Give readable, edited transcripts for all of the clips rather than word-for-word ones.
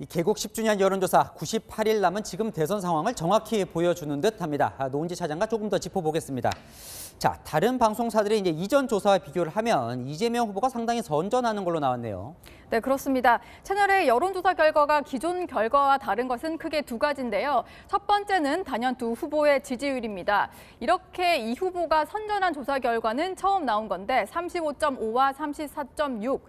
이 개국 10주년 여론조사 98일 남은 지금 대선 상황을 정확히 보여주는 듯합니다. 노은지 차장과 조금 더 짚어보겠습니다. 자, 다른 방송사들이 이제 이전 조사와 비교를 하면 이재명 후보가 상당히 선전하는 걸로 나왔네요. 네, 그렇습니다. 채널의 여론조사 결과가 기존 결과와 다른 것은 크게 두 가지인데요. 첫 번째는 단연 두 후보의 지지율입니다. 이렇게 이 후보가 선전한 조사 결과는 처음 나온 건데 35.5와 34.6.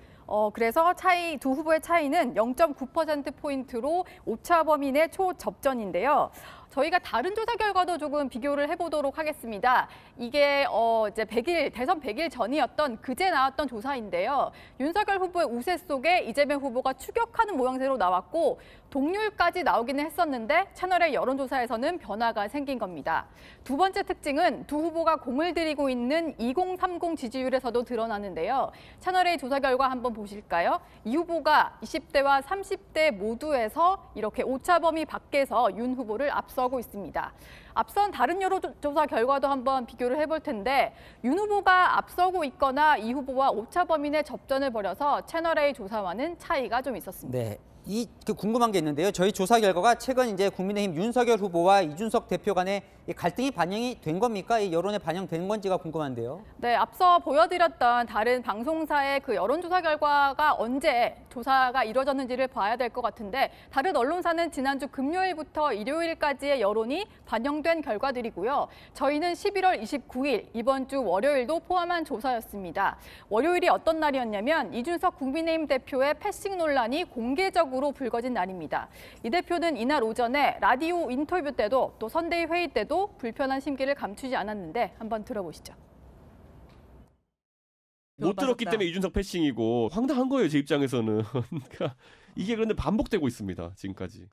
그래서 두 후보의 차이는 0.9%포인트로 오차 범위 내 초접전인데요. 저희가 다른 조사 결과도 조금 비교를 해보도록 하겠습니다. 이게 이제 대선 100일 전이었던 그제 나왔던 조사인데요. 윤석열 후보의 우세 속에 이재명 후보가 추격하는 모양새로 나왔고 동률까지 나오기는 했었는데 채널의 여론조사에서는 변화가 생긴 겁니다. 두 번째 특징은 두 후보가 공을 들이고 있는 2030 지지율에서도 드러나는데요. 채널의 조사 결과 한번 보실까요? 이 후보가 20대와 30대 모두에서 이렇게 오차 범위 밖에서 윤 후보를 앞서고 있습니다. 앞선 다른 여론조사 결과도 한번 비교를 해볼 텐데 윤 후보가 앞서고 있거나 이 후보와 오차 범위 내 접전을 벌여서 채널A 조사와는 차이가 좀 있었습니다. 네. 궁금한 게 있는데요. 저희 조사 결과가 최근 이제 국민의힘 윤석열 후보와 이준석 대표 간의 갈등이 반영이 된 겁니까? 이 여론에 반영된 건지가 궁금한데요. 네, 앞서 보여드렸던 다른 방송사의 그 여론조사 결과가 언제 조사가 이루어졌는지를 봐야 될 것 같은데 다른 언론사는 지난주 금요일부터 일요일까지의 여론이 반영된 결과들이고요. 저희는 11월 29일 이번 주 월요일도 포함한 조사였습니다. 월요일이 어떤 날이었냐면 이준석 국민의힘 대표의 패싱 논란이 공개적으로 불거진 날입니다. 이 대표는 이날 오전에 라디오 인터뷰 때도 또 선대위 회의 때도 불편한 심기를 감추지 않았는데 한번 들어보시죠. 못 들었기 때문에 이준석 패싱이고 황당한 거예요, 제 입장에서는. 그러니까 이게 그런데 반복되고 있습니다, 지금까지.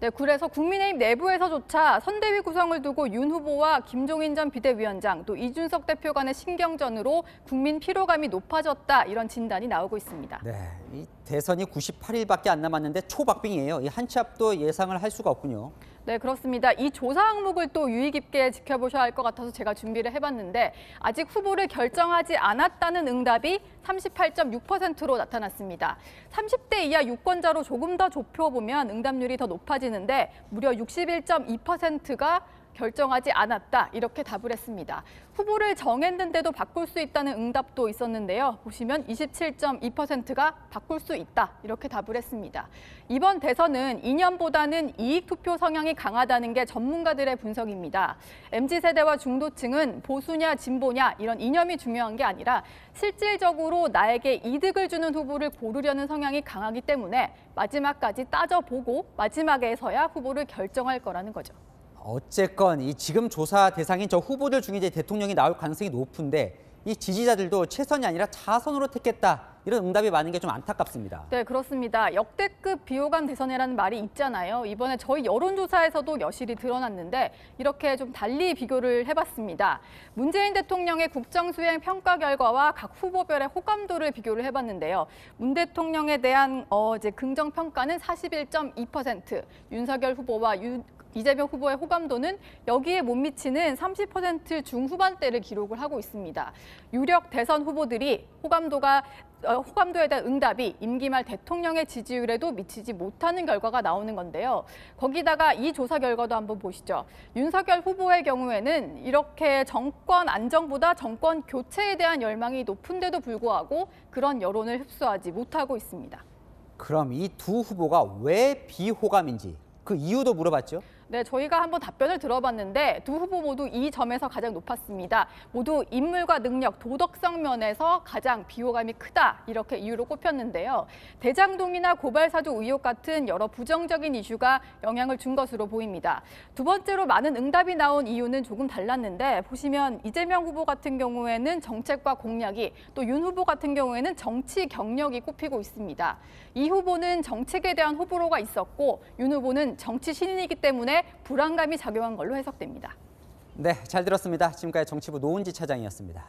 네, 그래서 국민의힘 내부에서조차 선대위 구성을 두고 윤 후보와 김종인 전 비대위원장 또 이준석 대표 간의 신경전으로 국민 피로감이 높아졌다 이런 진단이 나오고 있습니다. 네, 이 대선이 98일밖에 안 남았는데 초박빙이에요. 이 한 치 앞도 예상을 할 수가 없군요. 네, 그렇습니다. 이 조사 항목을 또 유의 깊게 지켜보셔야 할 것 같아서 제가 준비를 해봤는데 아직 후보를 결정하지 않았다는 응답이 38.6%로 나타났습니다. 30대 이하 유권자로 조금 더 좁혀보면 응답률이 더 높아지는데 무려 61.2%가 결정하지 않았다 이렇게 답을 했습니다. 후보를 정했는데도 바꿀 수 있다는 응답도 있었는데요. 보시면 27.2%가 바꿀 수 있다 이렇게 답을 했습니다. 이번 대선은 이념보다는 이익 투표 성향이 강하다는 게 전문가들의 분석입니다. MZ세대와 중도층은 보수냐 진보냐 이런 이념이 중요한 게 아니라 실질적으로 나에게 이득을 주는 후보를 고르려는 성향이 강하기 때문에 마지막까지 따져보고 마지막에서야 후보를 결정할 거라는 거죠. 어쨌건 이 지금 조사 대상인 저 후보들 중에 이제 대통령이 나올 가능성이 높은데 이 지지자들도 최선이 아니라 자선으로 택했다 이런 응답이 많은 게 좀 안타깝습니다. 네, 그렇습니다. 역대급 비호감 대선이라는 말이 있잖아요. 이번에 저희 여론조사에서도 여실히 드러났는데 이렇게 좀 달리 비교를 해봤습니다. 문재인 대통령의 국정수행 평가 결과와 각 후보별의 호감도를 비교를 해봤는데요. 문 대통령에 대한 이제 긍정 평가는 41.2%, 윤석열 후보와 이재명 후보의 호감도는 여기에 못 미치는 30% 중후반대를 기록을 하고 있습니다. 유력 대선 후보들이 호감도에 대한 응답이 임기 말 대통령의 지지율에도 미치지 못하는 결과가 나오는 건데요. 거기다가 이 조사 결과도 한번 보시죠. 윤석열 후보의 경우에는 이렇게 정권 안정보다 정권 교체에 대한 열망이 높은데도 불구하고 그런 여론을 흡수하지 못하고 있습니다. 그럼 이 두 후보가 왜 비호감인지 그 이유도 물어봤죠? 네, 저희가 한번 답변을 들어봤는데 두 후보 모두 이 점에서 가장 높았습니다. 모두 인물과 능력, 도덕성 면에서 가장 비호감이 크다 이렇게 이유로 꼽혔는데요. 대장동이나 고발사주 의혹 같은 여러 부정적인 이슈가 영향을 준 것으로 보입니다. 두 번째로 많은 응답이 나온 이유는 조금 달랐는데 보시면 이재명 후보 같은 경우에는 정책과 공약이 또 윤 후보 같은 경우에는 정치 경력이 꼽히고 있습니다. 이 후보는 정책에 대한 호불호가 있었고 윤 후보는 정치 신인이기 때문에 불안감이 작용한 걸로 해석됩니다. 네, 잘 들었습니다. 지금까지 정치부 노은지 차장이었습니다.